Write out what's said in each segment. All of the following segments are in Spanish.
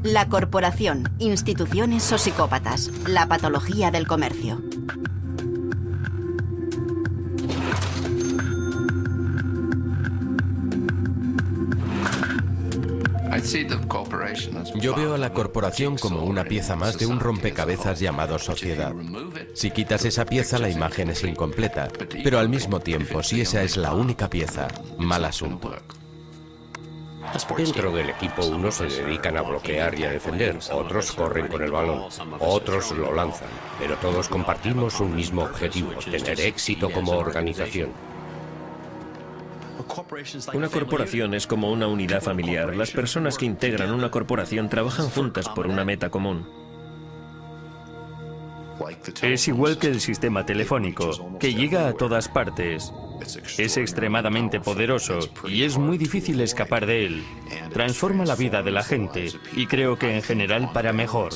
La corporación, instituciones o psicópatas. La patología del comercio. Yo veo a la corporación como una pieza más de un rompecabezas llamado sociedad. Si quitas esa pieza, la imagen es incompleta, pero al mismo tiempo, si esa es la única pieza, mal asunto. Dentro del equipo unos se dedican a bloquear y a defender, otros corren con el balón, otros lo lanzan, pero todos compartimos un mismo objetivo, tener éxito como organización. Una corporación es como una unidad familiar. Las personas que integran una corporación trabajan juntas por una meta común. Es igual que el sistema telefónico, que llega a todas partes. Es extremadamente poderoso y es muy difícil escapar de él. Transforma la vida de la gente y creo que en general para mejor.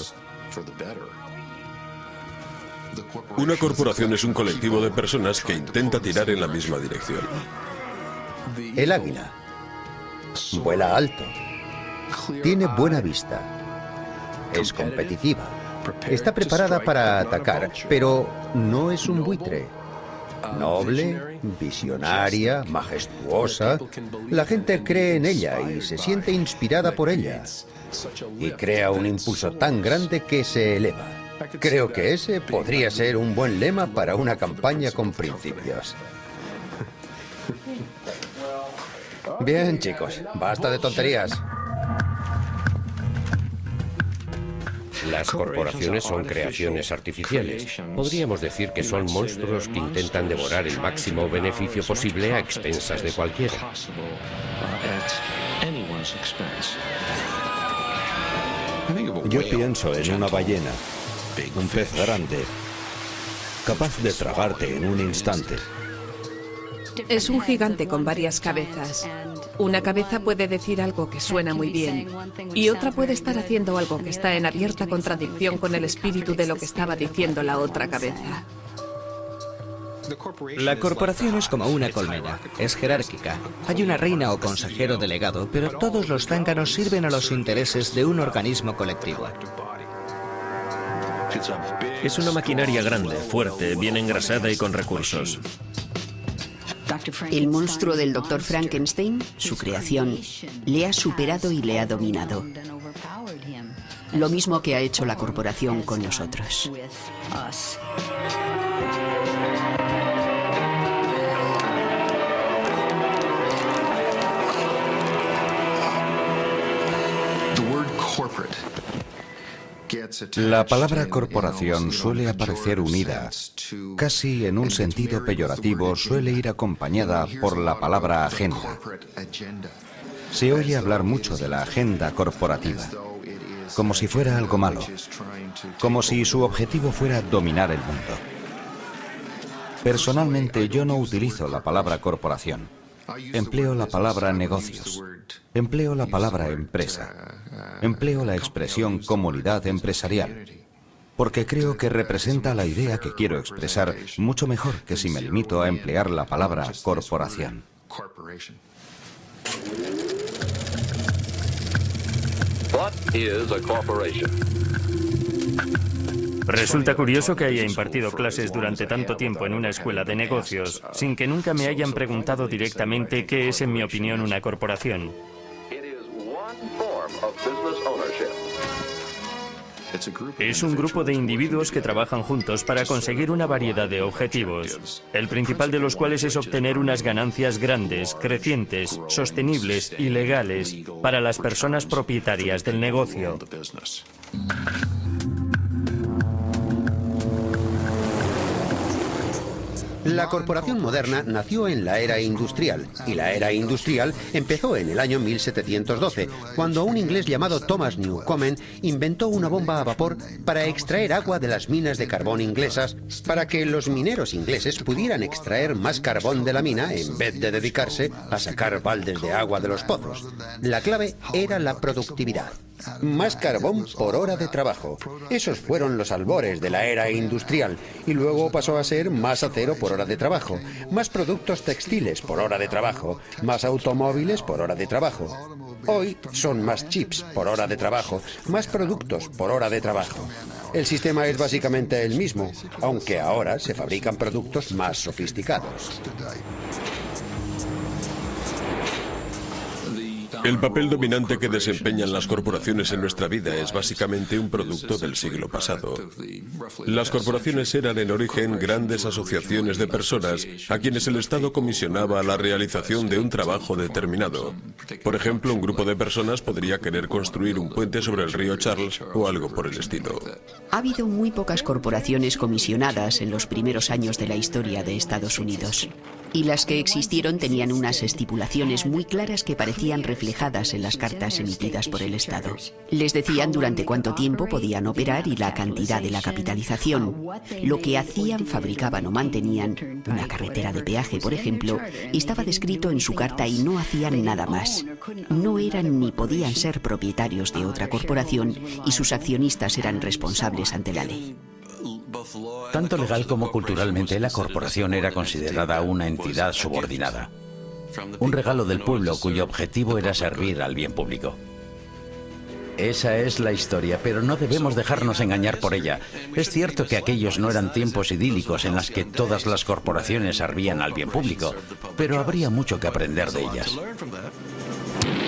Una corporación es un colectivo de personas que intenta tirar en la misma dirección. El águila vuela alto, tiene buena vista, es competitiva, está preparada para atacar, pero no es un buitre. Noble, visionaria, majestuosa, la gente cree en ella y se siente inspirada por ella. Y crea un impulso tan grande que se eleva. Creo que ese podría ser un buen lema para una campaña con principios. Bien, chicos, basta de tonterías. Las corporaciones son creaciones artificiales. Podríamos decir que son monstruos que intentan devorar el máximo beneficio posible a expensas de cualquiera. Yo pienso en una ballena, un pez grande, capaz de tragarte en un instante. Es un gigante con varias cabezas. Una cabeza puede decir algo que suena muy bien y otra puede estar haciendo algo que está en abierta contradicción con el espíritu de lo que estaba diciendo la otra cabeza. La corporación es como una colmena, es jerárquica. Hay una reina o consejero delegado, pero todos los zánganos sirven a los intereses de un organismo colectivo. Es una maquinaria grande, fuerte, bien engrasada y con recursos. El monstruo del Dr. Frankenstein, su creación, le ha superado y le ha dominado. Lo mismo que ha hecho la corporación con nosotros. La palabra corporación suele aparecer unida, casi en un sentido peyorativo, suele ir acompañada por la palabra agenda. Se oye hablar mucho de la agenda corporativa, como si fuera algo malo, como si su objetivo fuera dominar el mundo. Personalmente, yo no utilizo la palabra corporación. Empleo la palabra negocios. Empleo la palabra empresa. Empleo la expresión comunidad empresarial, porque creo que representa la idea que quiero expresar mucho mejor que si me limito a emplear la palabra corporación. Resulta curioso que haya impartido clases durante tanto tiempo en una escuela de negocios sin que nunca me hayan preguntado directamente qué es, en mi opinión, una corporación. Es un grupo de individuos que trabajan juntos para conseguir una variedad de objetivos, el principal de los cuales es obtener unas ganancias grandes, crecientes, sostenibles y legales para las personas propietarias del negocio. La corporación moderna nació en la era industrial, y la era industrial empezó en el año 1712, cuando un inglés llamado Thomas Newcomen inventó una bomba a vapor para extraer agua de las minas de carbón inglesas, para que los mineros ingleses pudieran extraer más carbón de la mina en vez de dedicarse a sacar baldes de agua de los pozos. La clave era la productividad. Más carbón por hora de trabajo. Esos fueron los albores de la era industrial, y luego pasó a ser más acero por hora de trabajo, más productos textiles por hora de trabajo, más automóviles por hora de trabajo. Hoy son más chips por hora de trabajo, más productos por hora de trabajo. El sistema es básicamente el mismo, aunque ahora se fabrican productos más sofisticados. El papel dominante que desempeñan las corporaciones en nuestra vida es básicamente un producto del siglo pasado. Las corporaciones eran en origen grandes asociaciones de personas a quienes el Estado comisionaba la realización de un trabajo determinado. Por ejemplo, un grupo de personas podría querer construir un puente sobre el río Charles o algo por el estilo. Ha habido muy pocas corporaciones comisionadas en los primeros años de la historia de Estados Unidos. Y las que existieron tenían unas estipulaciones muy claras que parecían reflejadas en las cartas emitidas por el Estado. Les decían durante cuánto tiempo podían operar y la cantidad de la capitalización. Lo que hacían, fabricaban o mantenían, una carretera de peaje, por ejemplo, estaba descrito en su carta y no hacían nada más. No eran ni podían ser propietarios de otra corporación y sus accionistas eran responsables ante la ley. Tanto legal como culturalmente, la corporación era considerada una entidad subordinada. Un regalo del pueblo cuyo objetivo era servir al bien público. Esa es la historia, pero no debemos dejarnos engañar por ella. Es cierto que aquellos no eran tiempos idílicos en los que todas las corporaciones servían al bien público, pero habría mucho que aprender de ellas.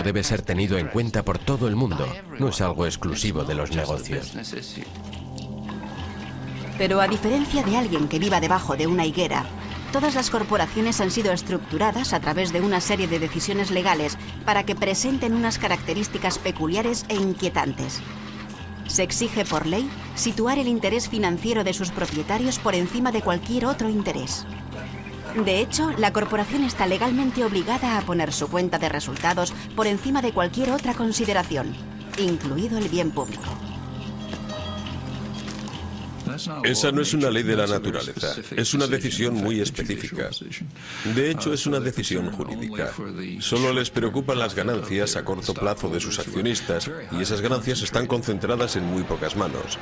Debe ser tenido en cuenta por todo el mundo. No es algo exclusivo de los negocios. Pero a diferencia de alguien que viva debajo de una higuera, todas las corporaciones han sido estructuradas a través de una serie de decisiones legales para que presenten unas características peculiares e inquietantes. Se exige por ley situar el interés financiero de sus propietarios por encima de cualquier otro interés. De hecho, la corporación está legalmente obligada a poner su cuenta de resultados por encima de cualquier otra consideración, incluido el bien público. Esa no es una ley de la naturaleza, es una decisión muy específica. De hecho, es una decisión jurídica. Solo les preocupan las ganancias a corto plazo de sus accionistas y esas ganancias están concentradas en muy pocas manos.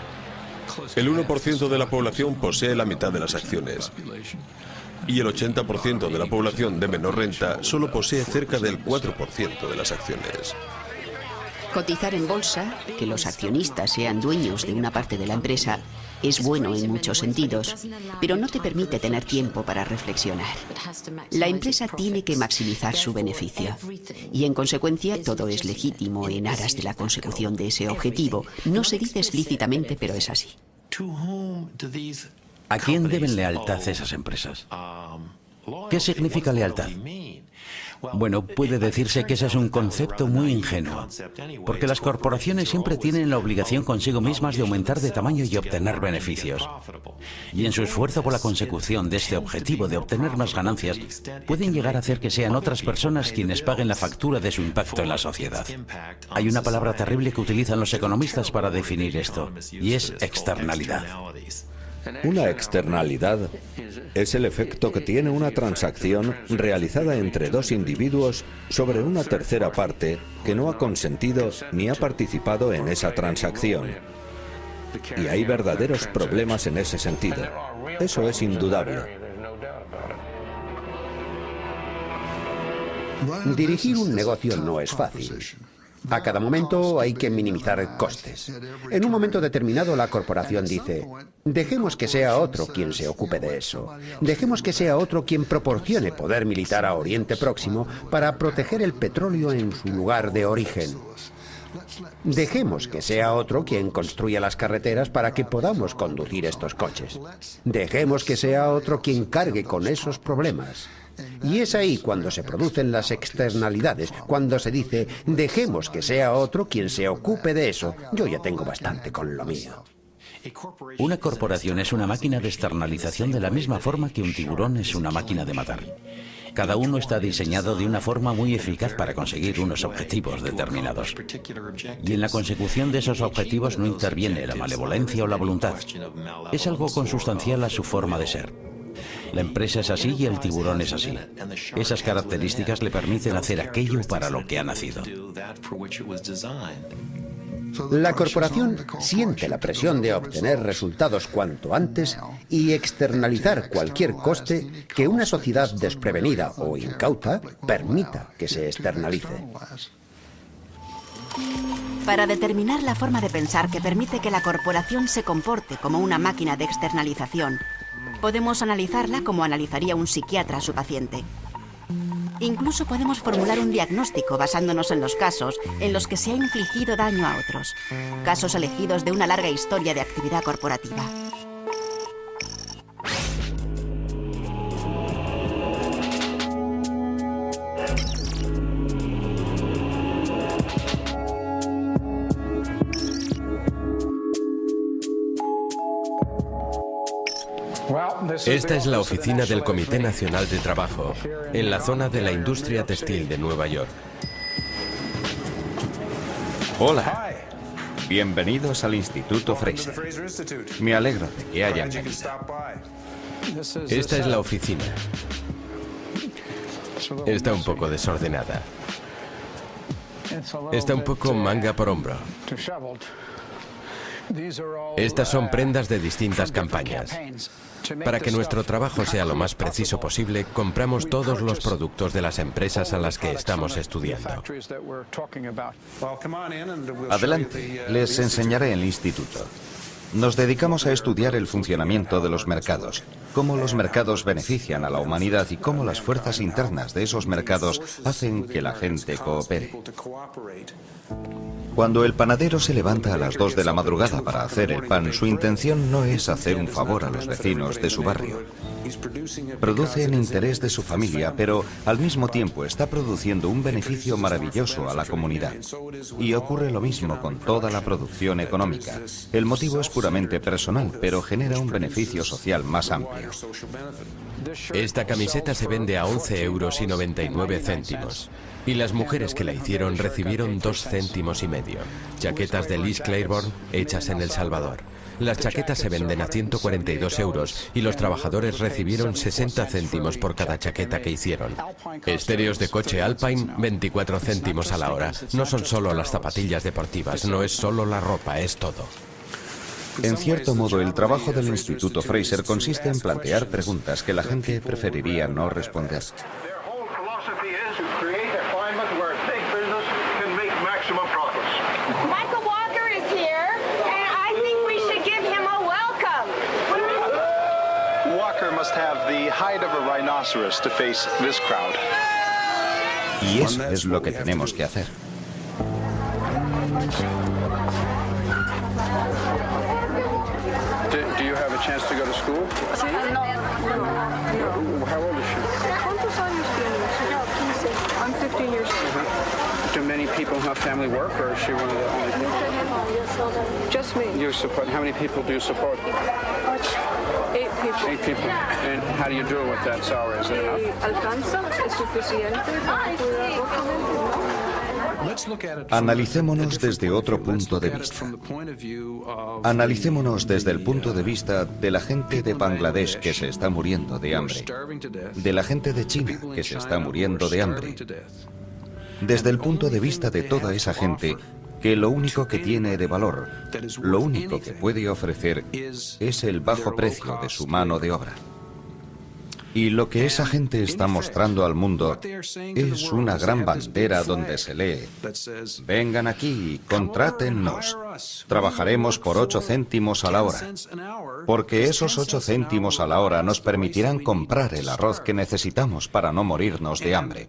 El 1% de la población posee la mitad de las acciones y el 80% de la población de menor renta solo posee cerca del 4% de las acciones. Cotizar en bolsa, que los accionistas sean dueños de una parte de la empresa, es bueno en muchos sentidos, pero no te permite tener tiempo para reflexionar. La empresa tiene que maximizar su beneficio y, en consecuencia, todo es legítimo en aras de la consecución de ese objetivo. No se dice explícitamente, pero es así. ¿A quién deben lealtad esas empresas? ¿Qué significa lealtad? Bueno, puede decirse que ese es un concepto muy ingenuo, porque las corporaciones siempre tienen la obligación consigo mismas de aumentar de tamaño y obtener beneficios. Y en su esfuerzo por la consecución de este objetivo de obtener más ganancias, pueden llegar a hacer que sean otras personas quienes paguen la factura de su impacto en la sociedad. Hay una palabra terrible que utilizan los economistas para definir esto, y es externalidad. Una externalidad es el efecto que tiene una transacción realizada entre dos individuos sobre una tercera parte que no ha consentido ni ha participado en esa transacción. Y hay verdaderos problemas en ese sentido. Eso es indudable. Dirigir un negocio no es fácil. A cada momento hay que minimizar costes. En un momento determinado la corporación dice, dejemos que sea otro quien se ocupe de eso. Dejemos que sea otro quien proporcione poder militar a Oriente Próximo para proteger el petróleo en su lugar de origen. Dejemos que sea otro quien construya las carreteras para que podamos conducir estos coches. Dejemos que sea otro quien cargue con esos problemas. Y es ahí cuando se producen las externalidades, cuando se dice, dejemos que sea otro quien se ocupe de eso. Yo ya tengo bastante con lo mío. Una corporación es una máquina de externalización de la misma forma que un tiburón es una máquina de matar. Cada uno está diseñado de una forma muy eficaz para conseguir unos objetivos determinados. Y en la consecución de esos objetivos no interviene la malevolencia o la voluntad. Es algo consustancial a su forma de ser. La empresa es así y el tiburón es así. Esas características le permiten hacer aquello para lo que ha nacido. La corporación siente la presión de obtener resultados cuanto antes y externalizar cualquier coste que una sociedad desprevenida o incauta permita que se externalice. Para determinar la forma de pensar que permite que la corporación se comporte como una máquina de externalización, podemos analizarla como analizaría un psiquiatra a su paciente. Incluso podemos formular un diagnóstico basándonos en los casos en los que se ha infligido daño a otros, casos elegidos de una larga historia de actividad corporativa. Esta es la oficina del Comité Nacional de Trabajo, en la zona de la industria textil de Nueva York. Hola. Bienvenidos al Instituto Fraser. Me alegro de que hayan venido. Esta es la oficina. Está un poco desordenada. Está un poco manga por hombro. Estas son prendas de distintas campañas. Para que nuestro trabajo sea lo más preciso posible, compramos todos los productos de las empresas a las que estamos estudiando. Adelante, les enseñaré el instituto. Nos dedicamos a estudiar el funcionamiento de los mercados, cómo los mercados benefician a la humanidad y cómo las fuerzas internas de esos mercados hacen que la gente coopere. Cuando el panadero se levanta a las 2 de la madrugada para hacer el pan, su intención no es hacer un favor a los vecinos de su barrio. Produce en interés de su familia, pero al mismo tiempo está produciendo un beneficio maravilloso a la comunidad. Y ocurre lo mismo con toda la producción económica. El motivo es puramente personal, pero genera un beneficio social más amplio. Esta camiseta se vende a 11,99 €. Y las mujeres que la hicieron recibieron 2,5 céntimos. Chaquetas de Liz Claiborne hechas en El Salvador. Las chaquetas se venden a 142 € y los trabajadores recibieron 60 céntimos por cada chaqueta que hicieron. Estéreos de coche Alpine, 24 céntimos a la hora. No son solo las zapatillas deportivas, no es solo la ropa, es todo. En cierto modo, el trabajo del Instituto Fraser consiste en plantear preguntas que la gente preferiría no responder. Y eso es lo que tenemos que hacer. Do you have a chance to go to school? No. How old is she? ¿Cuántos años tienes? No, 15. I'm 15 years old. Do many people in her family work, or is she one of the only people? Just me. You support? How many people do you support? 8 people. 8 people. And how do you do with that salary? Is it enough? ¿Alcanza? ¿Es suficiente para cuidar a Analicémonos desde otro punto de vista. Analicémonos desde el punto de vista de la gente de Bangladesh que se está muriendo de hambre, de la gente de China que se está muriendo de hambre, desde el punto de vista de toda esa gente que lo único que tiene de valor, lo único que puede ofrecer es el bajo precio de su mano de obra. Y lo que esa gente está mostrando al mundo es una gran bandera donde se lee: vengan aquí y contrátennos. Trabajaremos por 8 céntimos a la hora, porque esos 8 céntimos a la hora nos permitirán comprar el arroz que necesitamos para no morirnos de hambre.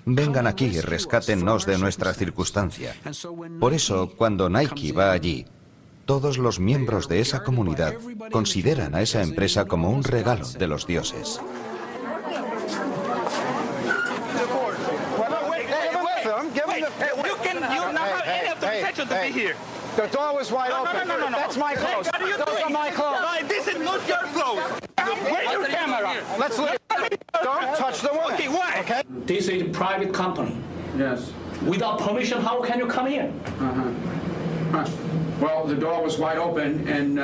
Vengan aquí y rescátennos de nuestra circunstancia. Por eso, cuando Nike va allí, todos los miembros de esa comunidad consideran a esa empresa como un regalo de los dioses. The door was wide open. No. That's my clothes. Those are my clothes. No, this is not your clothes. Where's your camera? Let's leave. Don't touch the woman. Okay, why? Okay. This is a private company. Yes. Without permission, how can you come in? Well, the door was wide open and...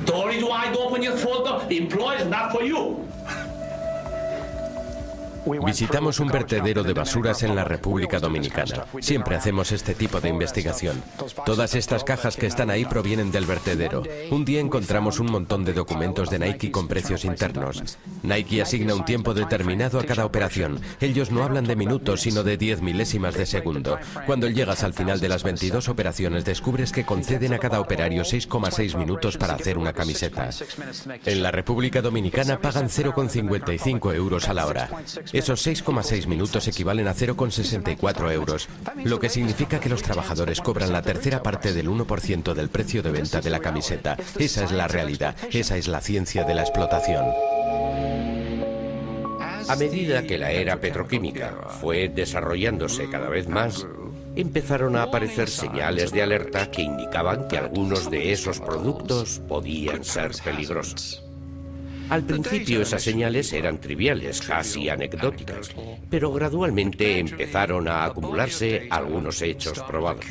Door is wide open is for the employees, not for you. Visitamos un vertedero de basuras en la República Dominicana. Siempre hacemos este tipo de investigación. Todas estas cajas que están ahí provienen del vertedero. Un día encontramos un montón de documentos de Nike con precios internos. Nike asigna un tiempo determinado a cada operación. Ellos no hablan de minutos, sino de 10 milésimas de segundo. Cuando llegas al final de las 22 operaciones, descubres que conceden a cada operario 6,6 minutos para hacer una camiseta. En la República Dominicana pagan 0,55 euros a la hora. Esos 6,6 minutos equivalen a 0,64 euros, lo que significa que los trabajadores cobran la tercera parte del 1% del precio de venta de la camiseta. Esa es la realidad, esa es la ciencia de la explotación. A medida que la era petroquímica fue desarrollándose cada vez más, empezaron a aparecer señales de alerta que indicaban que algunos de esos productos podían ser peligrosos. Al principio esas señales eran triviales, casi anecdóticas, pero gradualmente empezaron a acumularse algunos hechos probados.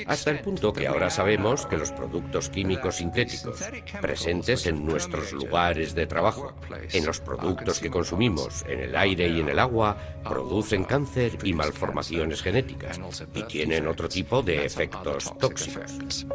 Hasta el punto que ahora sabemos que los productos químicos sintéticos presentes en nuestros lugares de trabajo, en los productos que consumimos, en el aire y en el agua, producen cáncer y malformaciones genéticas y tienen otro tipo de efectos tóxicos.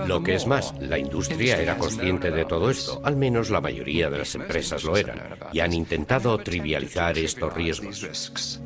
Lo que es más, la industria era consciente de todo esto, al menos la mayoría de las empresas lo eran, y han intentado trivializar estos riesgos.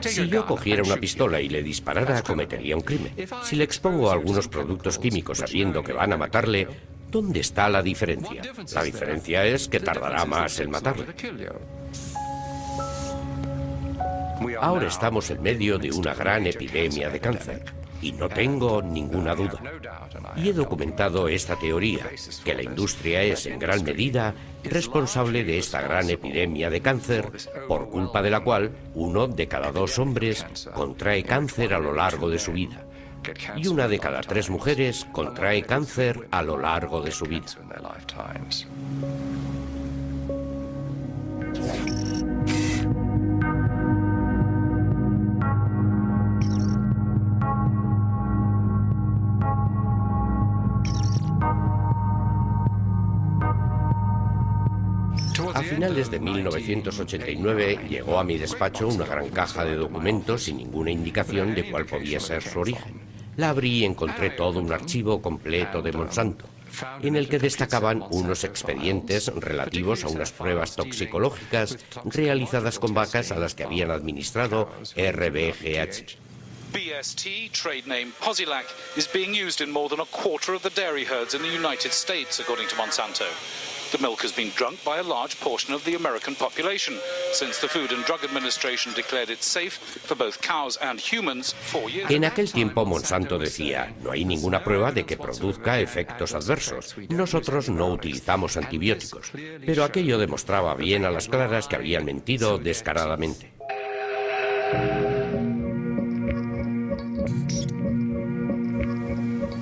Si yo cogiera una pistola y le disparara, cometería un crimen. Si le expongo a algunos productos químicos sabiendo que van a matarle, ¿dónde está la diferencia? La diferencia es que tardará más en matarle. Ahora estamos en medio de una gran epidemia de cáncer, y no tengo ninguna duda. Y he documentado esta teoría, que la industria es en gran medida responsable de esta gran epidemia de cáncer, por culpa de la cual 1 de cada 2 hombres contrae cáncer a lo largo de su vida. Y 1 de cada 3 mujeres contrae cáncer a lo largo de su vida. A finales de 1989 llegó a mi despacho una gran caja de documentos sin ninguna indicación de cuál podía ser su origen. La abrí y encontré todo un archivo completo de Monsanto, en el que destacaban unos expedientes relativos a unas pruebas toxicológicas realizadas con vacas a las que habían administrado RBGH. BST, trade name Posilac, is being used in more than a quarter of the dairy herds in the United States, according to Monsanto. The milk has been drunk by a large portion of the American population since the Food and Drug Administration declared it safe for both cows and humans 4 years ago. En aquel tiempo Monsanto decía, no hay ninguna prueba de que produzca efectos adversos. Nosotros no utilizamos antibióticos. Pero aquello demostraba bien a las claras que habían mentido descaradamente.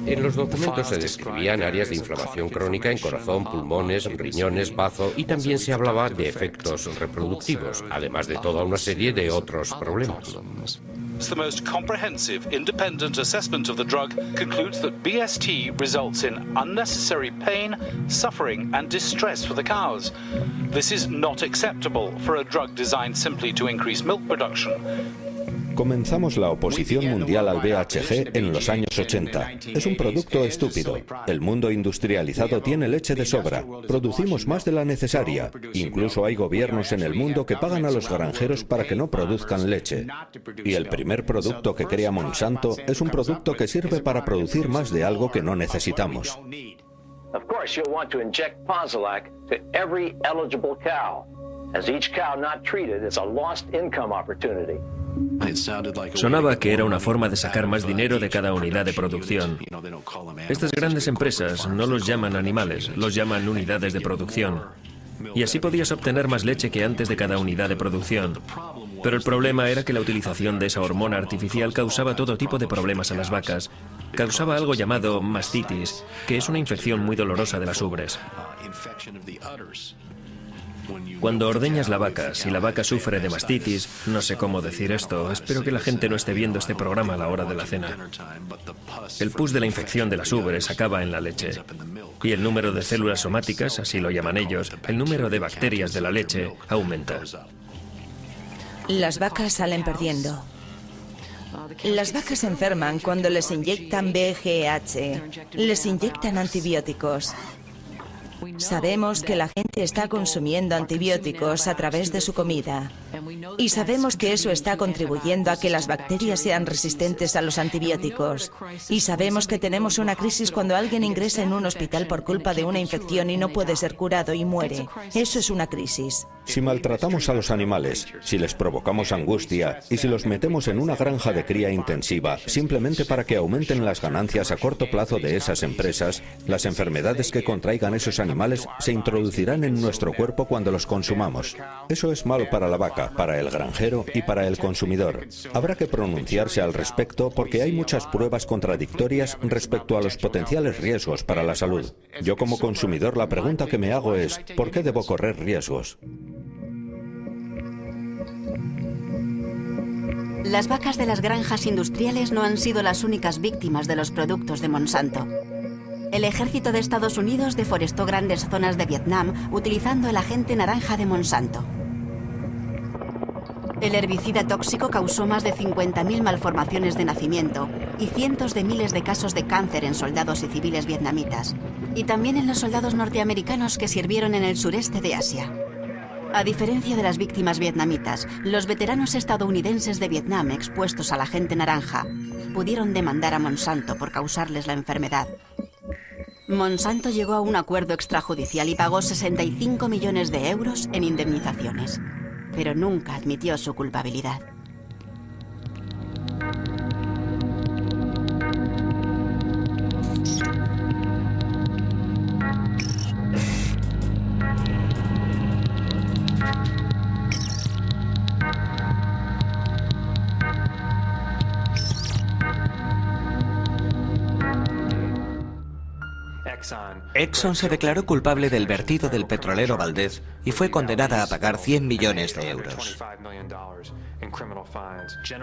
En los documentos se describían áreas de inflamación crónica en corazón, pulmones, riñones, bazo y también se hablaba de efectos reproductivos, además de toda una serie de otros problemas. The most comprehensive independent assessment of the drug concludes that BST results in unnecessary pain, suffering and distress for the cows. This is not acceptable for a drug designed simply to increase milk production. Comenzamos la oposición mundial al BHG en los años 80. Es un producto estúpido. El mundo industrializado tiene leche de sobra. Producimos más de la necesaria. Incluso hay gobiernos en el mundo que pagan a los granjeros para que no produzcan leche. Y el primer producto que crea Monsanto es un producto que sirve para producir más de algo que no necesitamos. Of course, you'll want to inject Posilac to every eligible cow. Sonaba que era una forma de sacar más dinero de cada unidad de producción. Estas grandes empresas no los llaman animales, los llaman unidades de producción. Y así podías obtener más leche que antes de cada unidad de producción. Pero el problema era que la utilización de esa hormona artificial causaba todo tipo de problemas a las vacas. Causaba algo llamado mastitis, que es una infección muy dolorosa de las ubres. Cuando ordeñas la vaca, si la vaca sufre de mastitis, no sé cómo decir esto, espero que la gente no esté viendo este programa a la hora de la cena. El pus de la infección de las ubres acaba en la leche. Y el número de células somáticas, así lo llaman ellos, el número de bacterias de la leche, aumenta. Las vacas salen perdiendo. Las vacas se enferman cuando les inyectan BGH, les inyectan antibióticos. Sabemos que la gente está consumiendo antibióticos a través de su comida y sabemos que eso está contribuyendo a que las bacterias sean resistentes a los antibióticos y sabemos que tenemos una crisis cuando alguien ingresa en un hospital por culpa de una infección y no puede ser curado y muere. Eso es una crisis. Si maltratamos a los animales, si les provocamos angustia y si los metemos en una granja de cría intensiva simplemente para que aumenten las ganancias a corto plazo de esas empresas, las enfermedades que contraigan esos animales se introducirán en nuestro cuerpo cuando los consumamos. Eso es malo para la vaca, para el granjero y para el consumidor. Habrá que pronunciarse al respecto porque hay muchas pruebas contradictorias respecto a los potenciales riesgos para la salud. Yo como consumidor la pregunta que me hago es, ¿por qué debo correr riesgos? Las vacas de las granjas industriales no han sido las únicas víctimas de los productos de Monsanto. El ejército de Estados Unidos deforestó grandes zonas de Vietnam utilizando el agente naranja de Monsanto. El herbicida tóxico causó más de 50.000 malformaciones de nacimiento y cientos de miles de casos de cáncer en soldados y civiles vietnamitas, y también en los soldados norteamericanos que sirvieron en el sureste de Asia. A diferencia de las víctimas vietnamitas, los veteranos estadounidenses de Vietnam expuestos al agente naranja pudieron demandar a Monsanto por causarles la enfermedad. Monsanto llegó a un acuerdo extrajudicial y pagó 65 millones de euros en indemnizaciones, pero nunca admitió su culpabilidad. Exxon se declaró culpable del vertido del petrolero Valdez y fue condenada a pagar 100 millones de euros.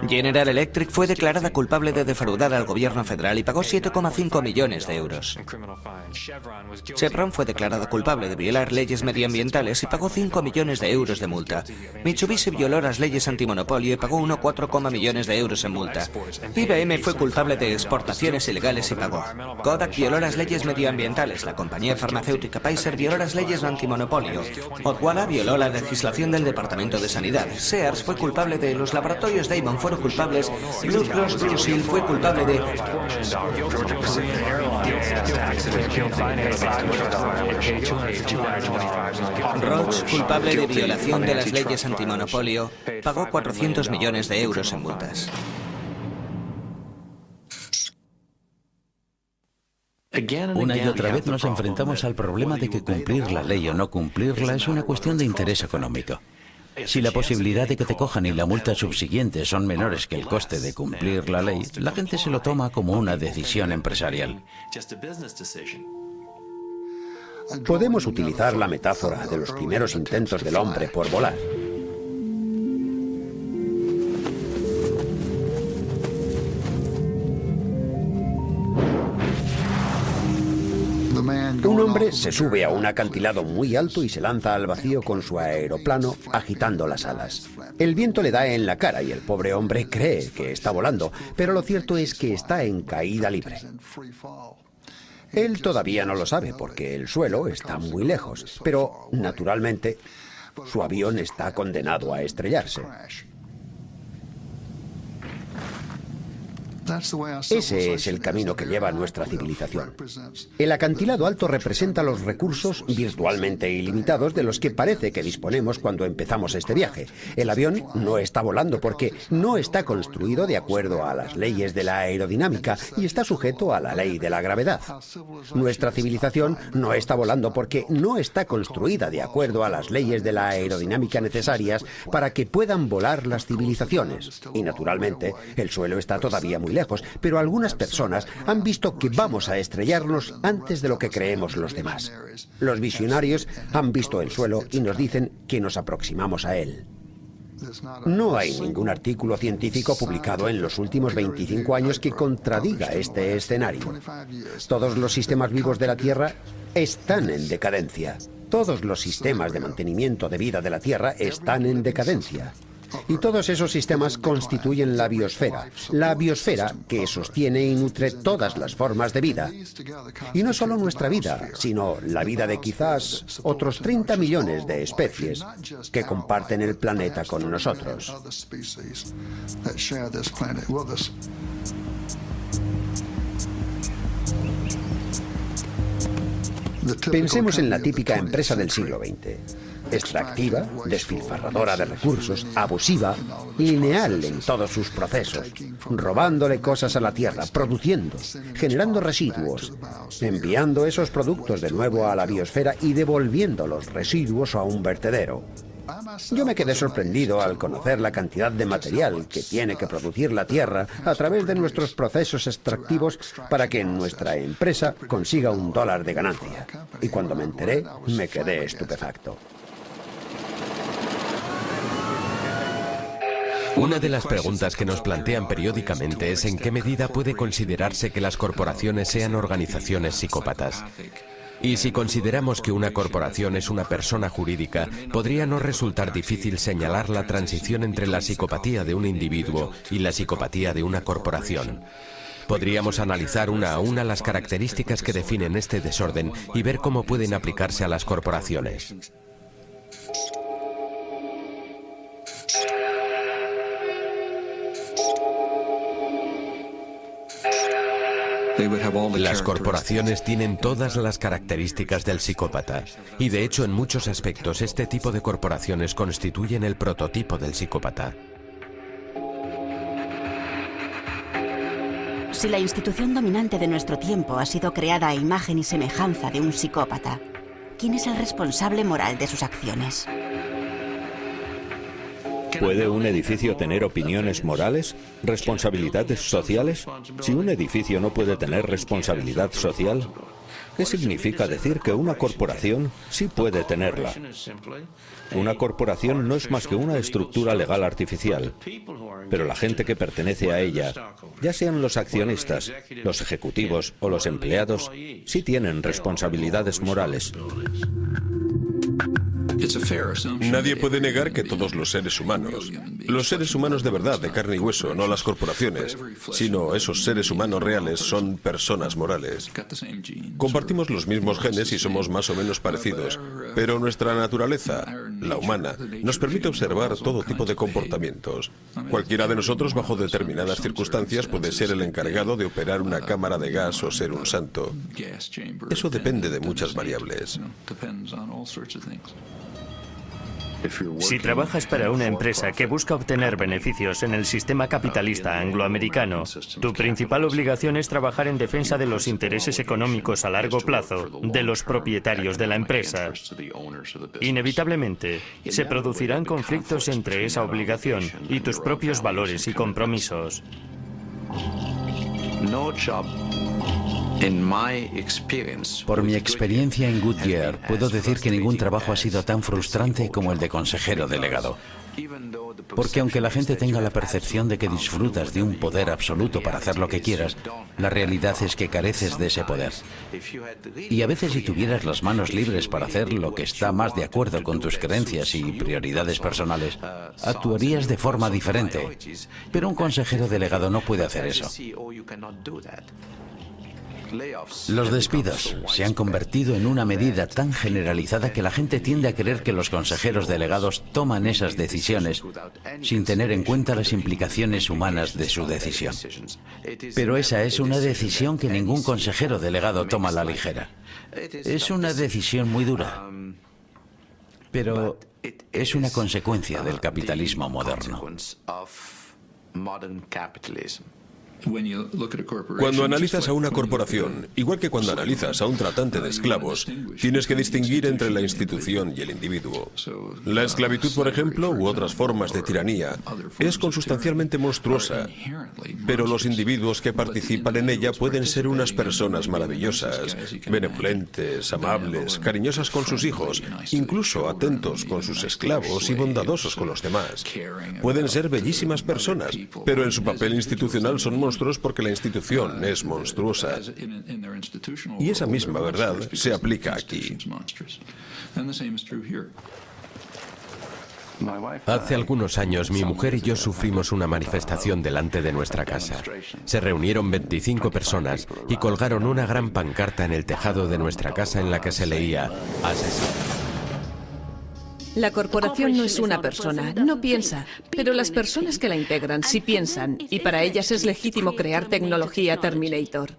General Electric fue declarada culpable de defraudar al gobierno federal y pagó 7,5 millones de euros. Chevron fue declarada culpable de violar leyes medioambientales y pagó 5 millones de euros de multa. Mitsubishi violó las leyes antimonopolio y pagó 1,4 millones de euros en multa. IBM fue culpable de exportaciones ilegales y pagó. Kodak violó las leyes medioambientales. La compañía farmacéutica Pfizer violó las leyes antimonopolio. Odwalla violó la legislación del Departamento de Sanidad. Sears fue culpable de los laboratorios Damon fueron culpables. Blue Cross Blue Shield fue culpable de... Roche, culpable de violación de las leyes antimonopolio, pagó 400 millones de euros en multas. Una y otra vez nos enfrentamos al problema de que cumplir la ley o no cumplirla es una cuestión de interés económico. Si la posibilidad de que te cojan y la multa subsiguiente son menores que el coste de cumplir la ley, la gente se lo toma como una decisión empresarial. Podemos utilizar la metáfora de los primeros intentos del hombre por volar. Un hombre se sube a un acantilado muy alto y se lanza al vacío con su aeroplano agitando las alas. El viento le da en la cara y el pobre hombre cree que está volando, pero lo cierto es que está en caída libre. Él todavía no lo sabe porque el suelo está muy lejos, pero naturalmente su avión está condenado a estrellarse. Ese es el camino que lleva a nuestra civilización. El acantilado alto representa los recursos virtualmente ilimitados de los que parece que disponemos cuando empezamos este viaje. El avión no está volando porque no está construido de acuerdo a las leyes de la aerodinámica y está sujeto a la ley de la gravedad. Nuestra civilización no está volando porque no está construida de acuerdo a las leyes de la aerodinámica necesarias para que puedan volar las civilizaciones. Y naturalmente, el suelo está todavía muy lejos, pero algunas personas han visto que vamos a estrellarnos antes de lo que creemos los demás. Los visionarios han visto el suelo y nos dicen que nos aproximamos a él. No hay ningún artículo científico publicado en los últimos 25 años que contradiga este escenario. Todos los sistemas vivos de la Tierra están en decadencia. Todos los sistemas de mantenimiento de vida de la Tierra están en decadencia. Y todos esos sistemas constituyen la biosfera que sostiene y nutre todas las formas de vida. Y no solo nuestra vida, sino la vida de quizás otros 30 millones de especies que comparten el planeta con nosotros. Pensemos en la típica empresa del siglo XX. Extractiva, despilfarradora de recursos, abusiva, lineal en todos sus procesos, robándole cosas a la Tierra, produciendo, generando residuos, enviando esos productos de nuevo a la biosfera y devolviendo los residuos a un vertedero. Yo me quedé sorprendido al conocer la cantidad de material que tiene que producir la Tierra a través de nuestros procesos extractivos para que nuestra empresa consiga $1 de ganancia. Y cuando me enteré, me quedé estupefacto. Una de las preguntas que nos plantean periódicamente es en qué medida puede considerarse que las corporaciones sean organizaciones psicópatas. Y si consideramos que una corporación es una persona jurídica, podría no resultar difícil señalar la transición entre la psicopatía de un individuo y la psicopatía de una corporación. Podríamos analizar una a una las características que definen este desorden y ver cómo pueden aplicarse a las corporaciones. Las corporaciones tienen todas las características del psicópata, y de hecho en muchos aspectos este tipo de corporaciones constituyen el prototipo del psicópata. Si la institución dominante de nuestro tiempo ha sido creada a imagen y semejanza de un psicópata, ¿quién es el responsable moral de sus acciones? ¿Puede un edificio tener opiniones morales? ¿Responsabilidades sociales? Si un edificio no puede tener responsabilidad social, ¿qué significa decir que una corporación sí puede tenerla? Una corporación no es más que una estructura legal artificial, pero la gente que pertenece a ella, ya sean los accionistas, los ejecutivos o los empleados, sí tienen responsabilidades morales. Nadie puede negar que todos los seres humanos de verdad, de carne y hueso, no las corporaciones, sino esos seres humanos reales, son personas morales. Compartimos los mismos genes y somos más o menos parecidos, pero nuestra naturaleza, la humana, nos permite observar todo tipo de comportamientos. Cualquiera de nosotros, bajo determinadas circunstancias, puede ser el encargado de operar una cámara de gas o ser un santo. Eso depende de muchas variables. Si trabajas para una empresa que busca obtener beneficios en el sistema capitalista angloamericano, tu principal obligación es trabajar en defensa de los intereses económicos a largo plazo de los propietarios de la empresa. Inevitablemente, se producirán conflictos entre esa obligación y tus propios valores y compromisos. Por mi experiencia en Goodyear, puedo decir que ningún trabajo ha sido tan frustrante como el de consejero delegado. Porque aunque la gente tenga la percepción de que disfrutas de un poder absoluto para hacer lo que quieras, la realidad es que careces de ese poder. Y a veces si tuvieras las manos libres para hacer lo que está más de acuerdo con tus creencias y prioridades personales, actuarías de forma diferente. Pero un consejero delegado no puede hacer eso. Los despidos se han convertido en una medida tan generalizada que la gente tiende a creer que los consejeros delegados toman esas decisiones sin tener en cuenta las implicaciones humanas de su decisión. Pero esa es una decisión que ningún consejero delegado toma a la ligera. Es una decisión muy dura, pero es una consecuencia del capitalismo moderno. Cuando analizas a una corporación, igual que cuando analizas a un tratante de esclavos, tienes que distinguir entre la institución y el individuo. La esclavitud, por ejemplo, u otras formas de tiranía, es consustancialmente monstruosa, pero los individuos que participan en ella pueden ser unas personas maravillosas, benevolentes, amables, cariñosas con sus hijos, incluso atentos con sus esclavos y bondadosos con los demás. Pueden ser bellísimas personas, pero en su papel institucional son monstruosos porque la institución es monstruosa. Y esa misma verdad se aplica aquí. Hace algunos años mi mujer y yo sufrimos una manifestación delante de nuestra casa. Se reunieron 25 personas y colgaron una gran pancarta en el tejado de nuestra casa en la que se leía "Asesino". La corporación no es una persona, no piensa, pero las personas que la integran sí piensan, y para ellas es legítimo crear tecnología Terminator.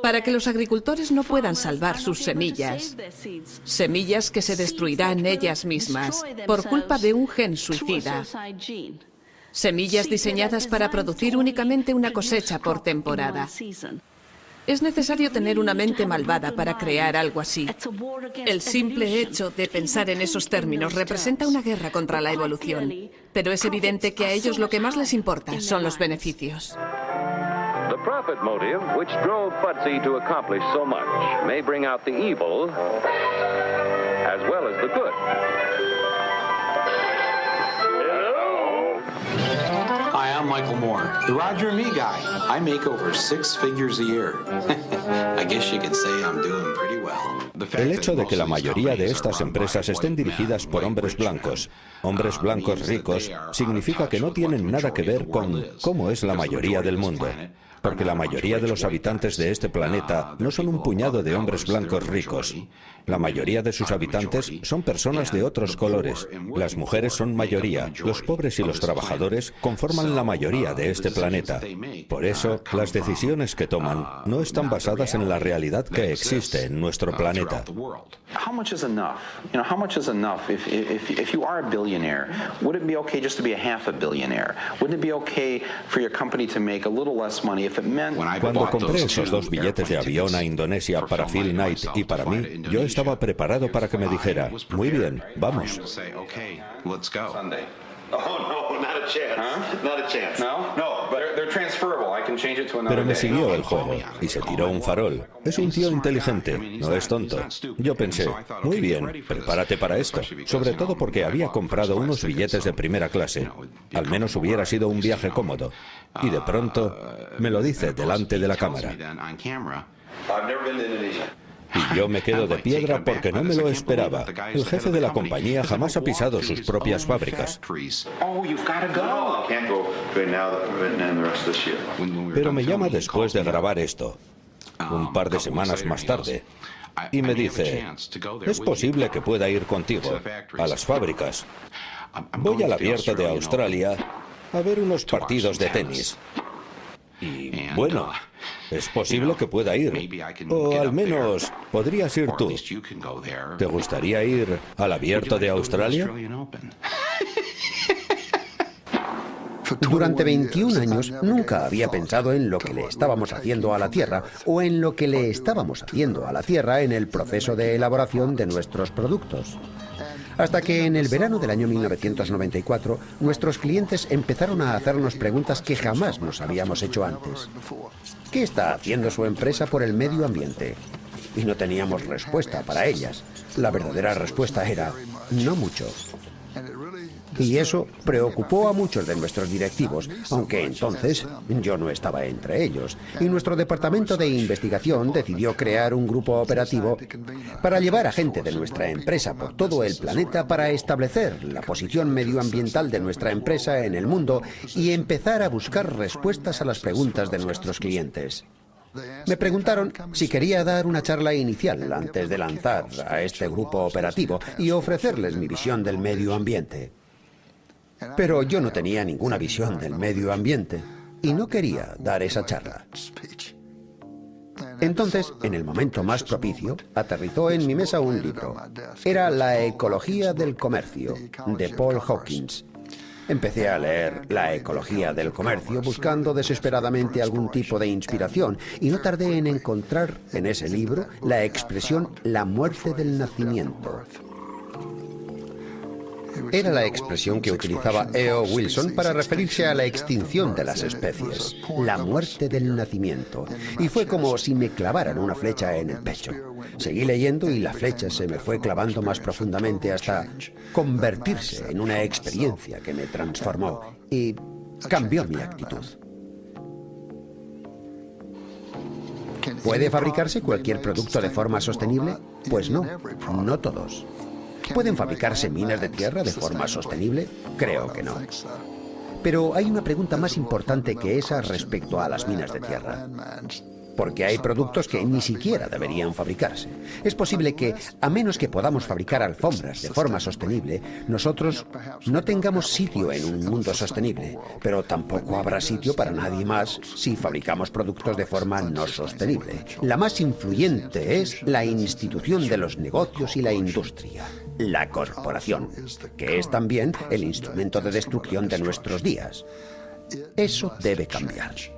Para que los agricultores no puedan salvar sus semillas, semillas que se destruirán ellas mismas por culpa de un gen suicida. Semillas diseñadas para producir únicamente una cosecha por temporada. Es necesario tener una mente malvada para crear algo así. El simple hecho de pensar en esos términos representa una guerra contra la evolución, pero es evidente que a ellos lo que más les importa son los beneficios. The profit motive which drove FTSE to accomplish so much may bring out the evil as well as the good. Hi, I'm Michael Moore, the Roger and Me guy. I make over 6 figures a year. I guess you could say I'm doing pretty well. El hecho de que la mayoría de estas empresas estén dirigidas por hombres blancos ricos, significa que no tienen nada que ver con cómo es la mayoría del mundo. Porque la mayoría de los habitantes de este planeta no son un puñado de hombres blancos ricos. La mayoría de sus habitantes son personas de otros colores. Las mujeres son mayoría. Los pobres y los trabajadores conforman la mayoría de este planeta. Por eso, las decisiones que toman no están basadas en la realidad que existe en nuestro planeta. How much is enough? You know, how much is enough? If you are a billionaire, would it be okay just to be a half a billionaire? Wouldn't it be okay for your company to make a little less money if it meant... Cuando compré esos 2 billetes de avión a Indonesia para Phil Knight y para mí, yo estaba preparado para que me dijera, muy bien, vamos. Pero me siguió el juego y se tiró un farol. Es un tío inteligente, no es tonto. Yo pensé, muy bien, prepárate para esto. Sobre todo porque había comprado unos billetes de primera clase. Al menos hubiera sido un viaje cómodo. Y de pronto me lo dice delante de la cámara. Y yo me quedo de piedra porque no me lo esperaba. El jefe de la compañía jamás ha pisado sus propias fábricas. Pero me llama después de grabar esto, un par de semanas más tarde, y me dice, es posible que pueda ir contigo a las fábricas. Voy al Abierto de Australia a ver unos partidos de tenis. Y bueno, es posible que pueda ir, o al menos podrías ir tú. ¿Te gustaría ir al Abierto de Australia? Durante 21 años nunca había pensado en lo que le estábamos haciendo a la Tierra o en lo que le estábamos haciendo a la Tierra en el proceso de elaboración de nuestros productos. Hasta que en el verano del año 1994, nuestros clientes empezaron a hacernos preguntas que jamás nos habíamos hecho antes. ¿Qué está haciendo su empresa por el medio ambiente? Y no teníamos respuesta para ellas. La verdadera respuesta era, no mucho. Y eso preocupó a muchos de nuestros directivos, aunque entonces yo no estaba entre ellos. Y nuestro departamento de investigación decidió crear un grupo operativo para llevar a gente de nuestra empresa por todo el planeta para establecer la posición medioambiental de nuestra empresa en el mundo y empezar a buscar respuestas a las preguntas de nuestros clientes. Me preguntaron si quería dar una charla inicial antes de lanzar a este grupo operativo y ofrecerles mi visión del medio ambiente. Pero yo no tenía ninguna visión del medio ambiente y no quería dar esa charla. Entonces, en el momento más propicio, aterrizó en mi mesa un libro. Era La ecología del comercio, de Paul Hawkins. Empecé a leer La ecología del comercio buscando desesperadamente algún tipo de inspiración y no tardé en encontrar en ese libro la expresión la muerte del nacimiento. Era la expresión que utilizaba E.O. Wilson para referirse a la extinción de las especies, la muerte del nacimiento. Y fue como si me clavaran una flecha en el pecho. Seguí leyendo y la flecha se me fue clavando más profundamente hasta convertirse en una experiencia que me transformó y cambió mi actitud. ¿Puede fabricarse cualquier producto de forma sostenible? Pues no, no todos. ¿Pueden fabricarse minas de tierra de forma sostenible? Creo que no. Pero hay una pregunta más importante que esa respecto a las minas de tierra. Porque hay productos que ni siquiera deberían fabricarse. Es posible que, a menos que podamos fabricar alfombras de forma sostenible, nosotros no tengamos sitio en un mundo sostenible, pero tampoco habrá sitio para nadie más si fabricamos productos de forma no sostenible. La más influyente es la institución de los negocios y la industria, la corporación, que es también el instrumento de destrucción de nuestros días. Eso debe cambiar.